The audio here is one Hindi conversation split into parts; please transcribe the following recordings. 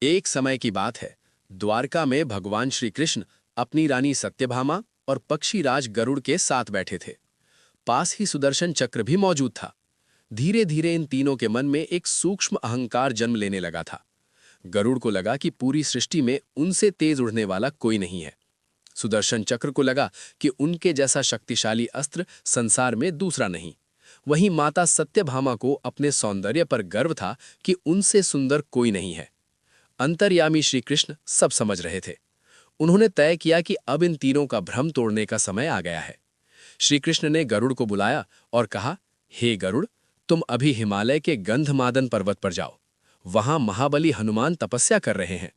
एक समय की बात है। द्वारका में भगवान श्री कृष्ण अपनी रानी सत्यभामा और पक्षीराज गरुड़ के साथ बैठे थे। पास ही सुदर्शन चक्र भी मौजूद था। धीरे धीरे इन तीनों के मन में एक सूक्ष्म अहंकार जन्म लेने लगा था। गरुड़ को लगा कि पूरी सृष्टि में उनसे तेज उड़ने वाला कोई नहीं है। सुदर्शन चक्र को लगा कि उनके जैसा शक्तिशाली अस्त्र संसार में दूसरा नहीं। वहीं माता सत्यभामा को अपने सौंदर्य पर गर्व था कि उनसे सुंदर कोई नहीं है। अंतर्यामी श्री कृष्ण सब समझ रहे थे। उन्होंने तय किया कि अब इन तीनों का भ्रम तोड़ने का समय आ गया है। श्री कृष्ण ने गरुड़ को बुलाया और कहा, हे गरुड़, तुम अभी हिमालय के गंधमादन पर्वत पर जाओ। वहां महाबली हनुमान तपस्या कर रहे हैं।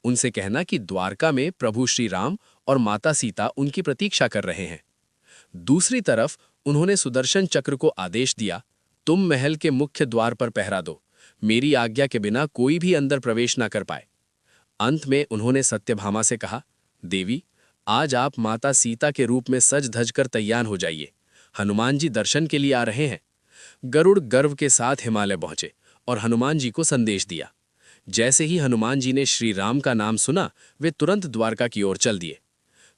उनसे कहना कि द्वारका में प्रभु श्री राम और माता सीता उनकी प्रतीक्षा कर रहे हैं। दूसरी तरफ उन्होंने सुदर्शन चक्र को आदेश दिया, तुम महल के मुख्य द्वार पर पहरा दो। मेरी आज्ञा के बिना कोई भी अंदर प्रवेश न कर पाए। अंत में उन्होंने सत्यभामा से कहा, देवी, आज आप माता सीता के रूप में सज धज कर तैयार हो जाइए। हनुमान जी दर्शन के लिए आ रहे हैं। गरुड़ गर्व के साथ हिमालय पहुंचे और हनुमान जी को संदेश दिया। जैसे ही हनुमान जी ने श्री राम का नाम सुना, वे तुरंत द्वारका की ओर चल दिए।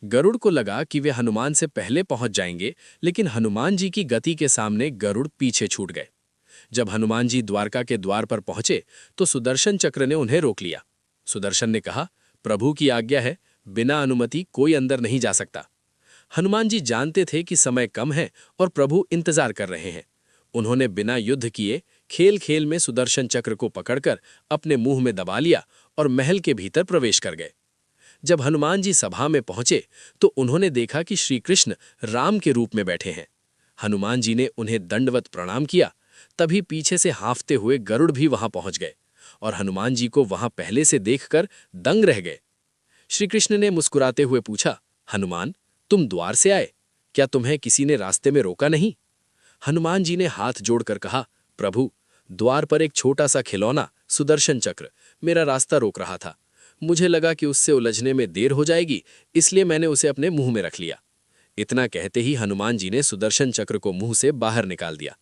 गरुड़ को लगा कि वे हनुमान से पहले पहुंच जाएंगे, लेकिन हनुमान जी की गति के सामने गरुड़ पीछे छूट गए। जब हनुमान जी द्वारका के द्वार पर पहुंचे तो सुदर्शन चक्र ने उन्हें रोक लिया। सुदर्शन ने कहा, प्रभु की आज्ञा है, बिना अनुमति कोई अंदर नहीं जा सकता। हनुमान जी जानते थे कि समय कम है और प्रभु इंतजार कर रहे हैं। उन्होंने बिना युद्ध किए खेल खेल में सुदर्शन चक्र को पकड़कर अपने मुंह में दबा लिया और महल के भीतर प्रवेश कर गए। जब हनुमान जी सभा में पहुंचे तो उन्होंने देखा कि श्री कृष्ण राम के रूप में बैठे हैं। हनुमान जी ने उन्हें दंडवत प्रणाम किया। तभी पीछे से हाँफते हुए गरुड़ भी वहां पहुंच गए और हनुमान जी को वहां पहले से देखकर दंग रह गए। श्री कृष्ण ने मुस्कुराते हुए पूछा, हनुमान, तुम द्वार से आए, क्या तुम्हें किसी ने रास्ते में रोका नहीं? हनुमान जी ने हाथ जोड़कर कहा, प्रभु, द्वार पर एक छोटा सा खिलौना सुदर्शन चक्र मेरा रास्ता रोक रहा था। मुझे लगा कि उससे उलझने में देर हो जाएगी, इसलिए मैंने उसे अपने मुंह में रख लिया। इतना कहते ही हनुमान जी ने सुदर्शन चक्र को मुंह से बाहर निकाल दिया।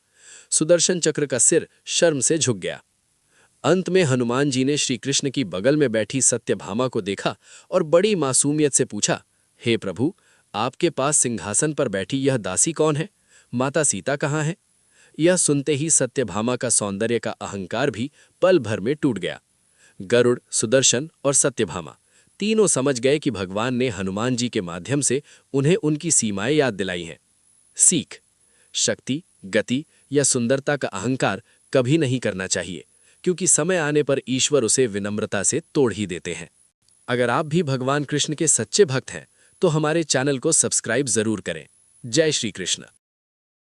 सुदर्शन चक्र का सिर शर्म से झुक गया। अंत में हनुमान जी ने श्री कृष्ण की बगल में बैठी सत्यभामा को देखा और बड़ी मासूमियत से पूछा, हे प्रभु, आपके पास सिंहासन पर बैठी यह दासी कौन है? माता सीता कहाँ है? यह सुनते ही सत्यभामा का सौंदर्य का अहंकार भी पल भर में टूट गया। गरुड़, सुदर्शन और सत्यभामा तीनों समझ गए कि भगवान ने हनुमान जी के माध्यम से उन्हें उनकी सीमाएं याद दिलाई हैं। सीख: शक्ति, गति या सुंदरता का अहंकार कभी नहीं करना चाहिए, क्योंकि समय आने पर ईश्वर उसे विनम्रता से तोड़ ही देते हैं। अगर आप भी भगवान कृष्ण के सच्चे भक्त हैं तो हमारे चैनल को सब्सक्राइब जरूर करें। जय श्री कृष्ण।